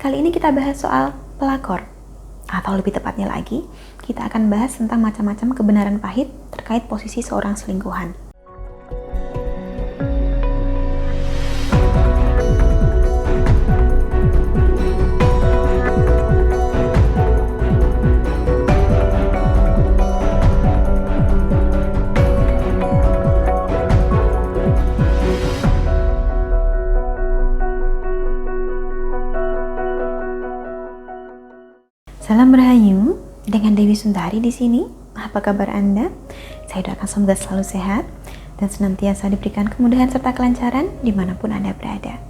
Kali ini kita bahas soal pelakor, atau lebih tepatnya lagi, kita akan bahas tentang macam-macam kebenaran pahit terkait posisi seorang selingkuhan. Salam Rahayu, dengan Dewi Sundari di sini. Apa kabar Anda? Saya doakan semoga selalu sehat dan senantiasa diberikan kemudahan serta kelancaran dimanapun Anda berada.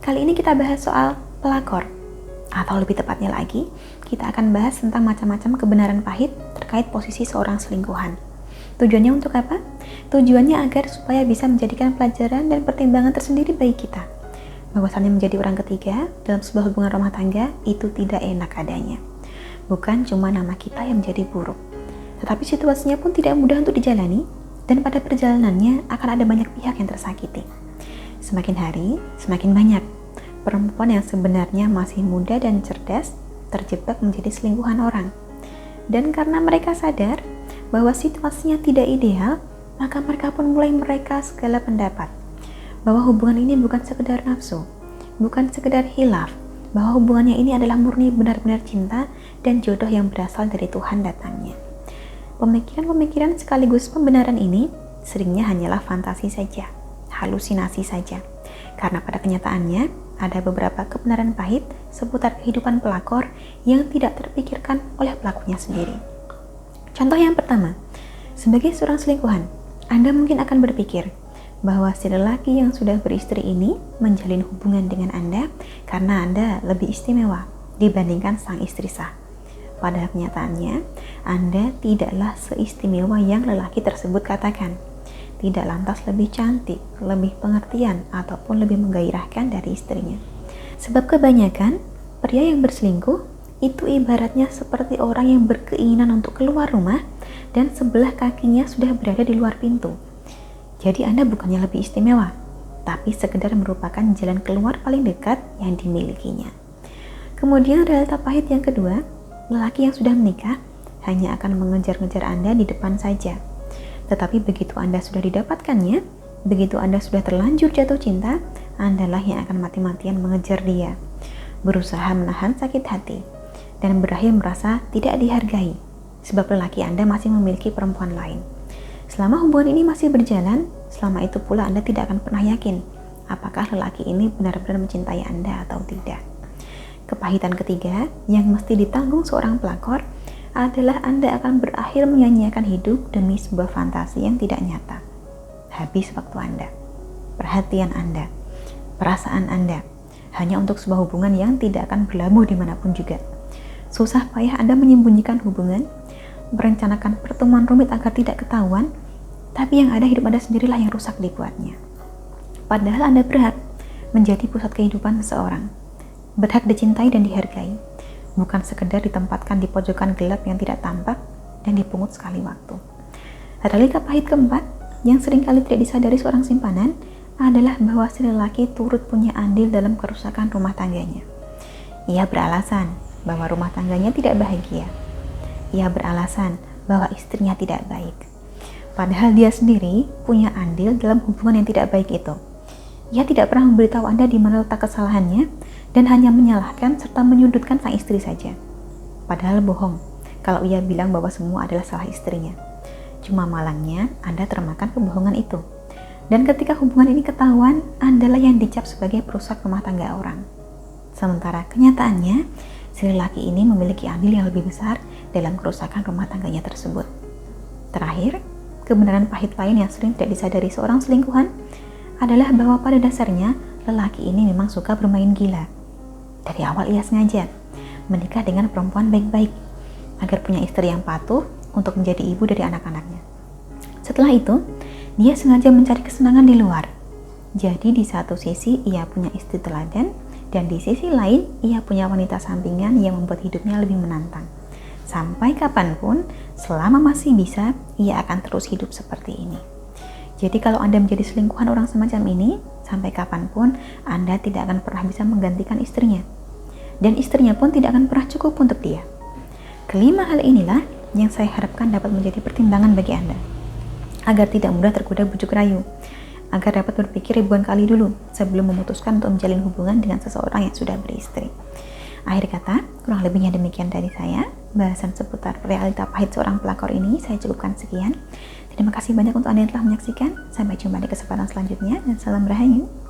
Kali ini kita bahas soal pelakor, atau lebih tepatnya lagi, kita akan bahas tentang macam-macam kebenaran pahit terkait posisi seorang selingkuhan. Tujuannya untuk apa? Tujuannya agar supaya bisa menjadikan pelajaran dan pertimbangan tersendiri bagi kita. Bahwasannya menjadi orang ketiga dalam sebuah hubungan rumah tangga itu tidak enak adanya. Bukan cuma nama kita yang menjadi buruk, tetapi situasinya pun tidak mudah untuk dijalani, dan pada perjalanannya akan ada banyak pihak yang tersakiti. Semakin hari, semakin banyak perempuan yang sebenarnya masih muda dan cerdas terjebak menjadi selingkuhan orang. Dan karena mereka sadar bahwa situasinya tidak ideal, maka mereka pun mulai mereka segala pendapat bahwa hubungan ini bukan sekedar nafsu, bukan sekedar hilaf, bahwa hubungannya ini adalah murni benar-benar cinta dan jodoh yang berasal dari Tuhan datangnya. Pemikiran-pemikiran sekaligus pembenaran ini seringnya hanyalah fantasi saja, halusinasi saja, karena pada kenyataannya ada beberapa kebenaran pahit seputar kehidupan pelakor yang tidak terpikirkan oleh pelakunya sendiri. Contoh yang pertama, sebagai seorang selingkuhan, Anda mungkin akan berpikir bahwa si lelaki yang sudah beristri ini menjalin hubungan dengan Anda karena Anda lebih istimewa dibandingkan sang istri sah. Pada kenyataannya, Anda tidaklah seistimewa yang lelaki tersebut katakan. Tidak lantas lebih cantik, lebih pengertian, ataupun lebih menggairahkan dari istrinya. Sebab kebanyakan pria yang berselingkuh itu ibaratnya seperti orang yang berkeinginan untuk keluar rumah dan sebelah kakinya sudah berada di luar pintu. Jadi Anda bukannya lebih istimewa, tapi sekedar merupakan jalan keluar paling dekat yang dimilikinya. Kemudian realita pahit yang kedua, lelaki yang sudah menikah hanya akan mengejar-ngejar Anda di depan saja. Tetapi begitu Anda sudah didapatkannya, begitu Anda sudah terlanjur jatuh cinta, Andalah yang akan mati-matian mengejar dia, berusaha menahan sakit hati, dan berakhir merasa tidak dihargai, sebab lelaki Anda masih memiliki perempuan lain. Selama hubungan ini masih berjalan, selama itu pula Anda tidak akan pernah yakin apakah lelaki ini benar-benar mencintai Anda atau tidak. Kepahitan ketiga yang mesti ditanggung seorang pelakor adalah Anda akan berakhir menyanyiakan hidup demi sebuah fantasi yang tidak nyata. Habis waktu Anda, perhatian Anda, perasaan Anda hanya untuk sebuah hubungan yang tidak akan berlabuh dimanapun juga. Susah payah Anda menyembunyikan hubungan, merencanakan pertemuan rumit agar tidak ketahuan, tapi yang ada hidup Anda sendirilah yang rusak dibuatnya. Padahal Anda berhak menjadi pusat kehidupan seseorang, berhak dicintai dan dihargai, bukan sekedar ditempatkan di pojokan gelap yang tidak tampak dan dipungut sekali waktu. Realita pahit keempat yang seringkali tidak disadari seorang simpanan adalah bahwa si lelaki turut punya andil dalam kerusakan rumah tangganya. Ia beralasan bahwa rumah tangganya tidak bahagia. Ia beralasan bahwa istrinya tidak baik. Padahal dia sendiri punya andil dalam hubungan yang tidak baik itu. Ia tidak pernah memberitahu Anda di mana letak kesalahannya dan hanya menyalahkan serta menyudutkan sang istri saja. Padahal bohong kalau ia bilang bahwa semua adalah salah istrinya. Cuma malangnya Anda termakan kebohongan itu. Dan ketika hubungan ini ketahuan, Andalah yang dicap sebagai perusak rumah tangga orang. Sementara kenyataannya, si lelaki ini memiliki andil yang lebih besar dalam kerusakan rumah tangganya tersebut. Terakhir, kebenaran pahit lain yang sering tidak disadari seorang selingkuhan adalah bahwa pada dasarnya lelaki ini memang suka bermain gila. Dari awal ia sengaja menikah dengan perempuan baik-baik agar punya istri yang patuh untuk menjadi ibu dari anak-anaknya. Setelah itu, dia sengaja mencari kesenangan di luar. Jadi di satu sisi ia punya istri teladan, dan di sisi lain ia punya wanita sampingan yang membuat hidupnya lebih menantang. Sampai kapanpun, selama masih bisa, ia akan terus hidup seperti ini. Jadi kalau Anda menjadi selingkuhan orang semacam ini, sampai kapanpun Anda tidak akan pernah bisa menggantikan istrinya. dan istrinya pun tidak akan pernah cukup untuk dia. Kelima hal inilah yang saya harapkan dapat menjadi pertimbangan bagi Anda, agar tidak mudah tergoda bujuk rayu, agar dapat berpikir ribuan kali dulu sebelum memutuskan untuk menjalin hubungan dengan seseorang yang sudah beristri. Akhir kata, kurang lebihnya demikian dari saya. Bahasan seputar realita pahit seorang pelakor ini saya cukupkan sekian. Terima kasih banyak untuk Anda yang telah menyaksikan. Sampai jumpa di kesempatan selanjutnya dan salam rahayu.